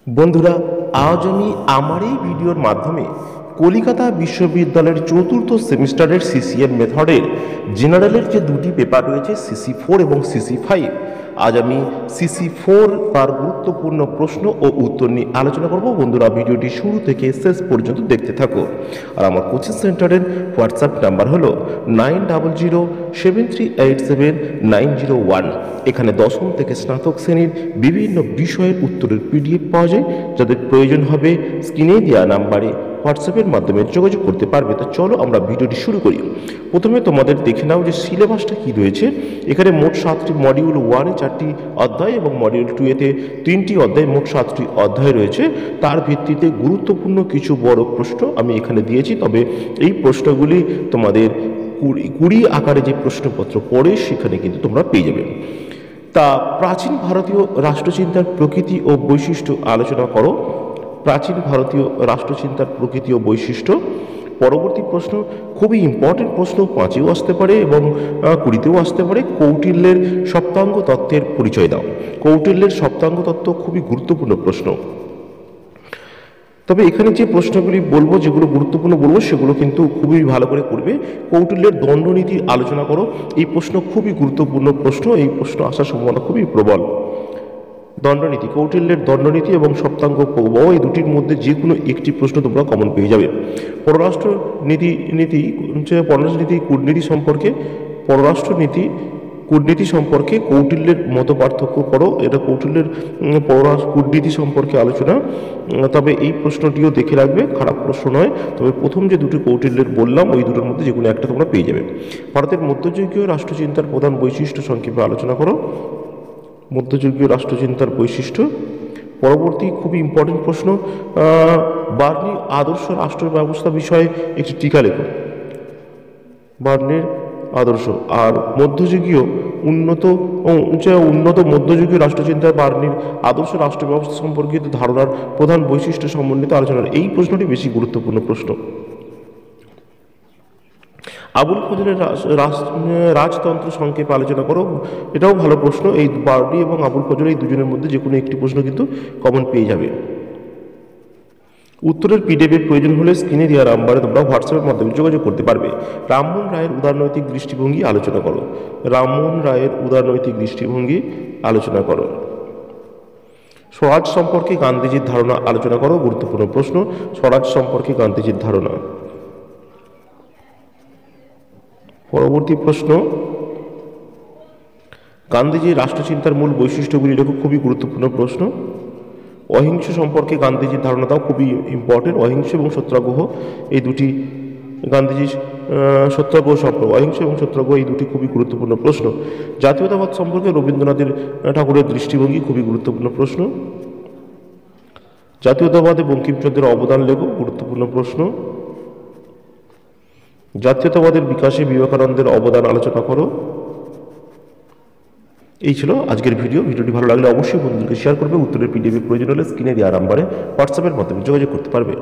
বন্ধুরা, আজ আমি আমার এই ভিডিওর মাধ্যমে কলিকাতা বিশ্ববিদ্যালয়ের চতুর্থ সেমিস্টারের সিসিএম মেথডের জেনারেলের যে দুটি পেপার রয়েছে CC4 এবং CC5, আজ আমি CC4 তার গুরুত্বপূর্ণ প্রশ্ন ও উত্তর নিয়ে আলোচনা করব। বন্ধুরা, ভিডিওটি শুরু থেকে শেষ পর্যন্ত দেখতে থাকো। আর আমার কোচিং সেন্টারের হোয়াটসঅ্যাপ নাম্বার হলো 9007387901। এখানে দশম থেকে স্নাতক শ্রেণীর বিভিন্ন বিষয়ের উত্তরের PDF পাওয়া যায়। যাদের প্রয়োজন হবে স্ক্রিনে দেওয়া নাম্বারে হোয়াটসঅ্যাপের মাধ্যমে যোগাযোগ করতে পারবে। তো চলো আমরা ভিডিওটি শুরু করি। প্রথমে তোমাদের দেখে নাও যে সিলেবাসটা কি রয়েছে। এখানে মোট 7টি, মডিউল 1-এ 4টি অধ্যায় এবং মডিউল 2-এতে 3টি অধ্যায়, মোট 7টি অধ্যায় রয়েছে। তার ভিত্তিতে গুরুত্বপূর্ণ কিছু বড় প্রশ্ন আমি এখানে দিয়েছি। তবে এই প্রশ্নগুলি তোমাদের কুড়ি আকারে যে প্রশ্নপত্র পড়ে সেখানে কিন্তু তোমরা পেয়ে যাবে। তা প্রাচীন ভারতীয় রাষ্ট্রচিন্তার প্রকৃতি ও বৈশিষ্ট্য আলোচনা করো। প্রাচীন ভারতীয় রাষ্ট্রচিন্তার প্রকৃতি ও বৈশিষ্ট্য। পরবর্তী প্রশ্ন খুবই ইম্পর্টেন্ট প্রশ্ন, 5-এও আসতে পারে এবং 20-তেও আসতে পারে। কৌটিল্যের সপ্তাঙ্গ তত্ত্বের পরিচয় দাও। কৌটিল্যের সপ্তাঙ্গ তত্ত্ব খুবই গুরুত্বপূর্ণ প্রশ্ন। তবে এখানে যে প্রশ্নগুলি বলবো, যেগুলো গুরুত্বপূর্ণ বলবো, সেগুলো কিন্তু খুবই ভালো করে করবে। কৌটিল্যের দণ্ডনীতি আলোচনা করো। এই প্রশ্ন খুবই গুরুত্বপূর্ণ প্রশ্ন, এই প্রশ্ন আসার সম্ভাবনা খুবই প্রবল। দণ্ডনীতি, কৌটিল্যের দণ্ডনীতি এবং সপ্তাঙ্গ প্রবাহ, এই দুটির মধ্যে যে কোনো একটি প্রশ্ন তোমরা কমন পেয়ে যাবে। পররাষ্ট্র পররাষ্ট্রনীতি কূটনীতি সম্পর্কে, পররাষ্ট্রনীতি কূটনীতি সম্পর্কে কৌটিল্যের মত পার্থক্য করো। এটা কৌটিল্যের পররাষ্ট্র কূটনীতি সম্পর্কে আলোচনা। তবে এই প্রশ্নটিও দেখে রাখবে, খারাপ প্রশ্ন নয়। তবে প্রথম যে দুটি কৌটিল্যের বললাম, ওই দুটোর মধ্যে যে কোনো একটা তোমরা পেয়ে যাবে। ভারতের মধ্যযুগীয় রাষ্ট্রচিন্তার প্রধান বৈশিষ্ট্য সংক্ষেপে আলোচনা করো। মধ্যযুগীয় রাষ্ট্রচিন্তার বৈশিষ্ট্য। পরবর্তী খুবই ইম্পর্টেন্ট প্রশ্ন, বার্নির আদর্শ রাষ্ট্র ব্যবস্থা বিষয়ে একটি টিকা লেখো। বার্নির আদর্শ। আর মধ্যযুগীয় উন্নত মধ্যযুগীয় রাষ্ট্রচিন্তায় বার্নির আদর্শ রাষ্ট্র ব্যবস্থা সম্পর্কিত ধারণার প্রধান বৈশিষ্ট্য সম্বন্ধিত আলোচনা। এই প্রশ্নটি বেশি গুরুত্বপূর্ণ প্রশ্ন। আবুল ফজলের রাজতন্ত্র সংক্ষেপে আলোচনা করো। এটাও ভালো প্রশ্ন। এই বার্নি এবং আবুল ফজল, এই দুজনের মধ্যে যে কোনো একটি প্রশ্ন কিন্তু কমন পেয়ে যাবে। উত্তরের PDF প্রয়োজন হলে স্ক্রিনে দেওয়া নাম্বারে তোমরা হোয়াটসঅ্যাপের মাধ্যমে যোগাযোগ করতে পারবে। রামমোহন রায়ের উদারনৈতিক দৃষ্টিভঙ্গি আলোচনা করো। রামমোহন রায়ের উদারনৈতিক দৃষ্টিভঙ্গি আলোচনা করো। স্বরাজ সম্পর্কে গান্ধীজির ধারণা আলোচনা করো। গুরুত্বপূর্ণ প্রশ্ন, স্বরাজ সম্পর্কে গান্ধীজির ধারণা। পরবর্তী প্রশ্ন, গান্ধীজির রাষ্ট্রচিন্তার মূল বৈশিষ্ট্যগুলি লেখো। খুবই গুরুত্বপূর্ণ প্রশ্ন। অহিংস সম্পর্কে গান্ধীজির ধারণা দাও। খুবই ইম্পর্টেন্ট। অহিংস এবং সত্যাগ্রহ, এই দুটি গান্ধীজির সত্যাগ্রহ সম্পর্ক, অহিংস এবং সত্যাগ্রহ, এই দুটি খুবই গুরুত্বপূর্ণ প্রশ্ন। জাতীয়তাবাদ সম্পর্কে রবীন্দ্রনাথের ঠাকুরের দৃষ্টিভঙ্গি, খুবই গুরুত্বপূর্ণ প্রশ্ন। জাতীয়তাবাদে বঙ্কিমচন্দ্রের অবদান লেখো। গুরুত্বপূর্ণ প্রশ্ন। জাতীয়তাবাদের বিকাশে বিবেকানন্দের অবদান আলোচনা করো। এই ছিল আজকের ভিডিও। ভিডিওটি ভালো লাগলে অবশ্যই বন্ধুদেরকে শেয়ার করবে। উত্তরের PDF প্রয়োজন হলে স্ক্রিনে দেওয়া নাম্বারে হোয়াটসঅ্যাপের মাধ্যমে যোগাযোগ করতে পারবে।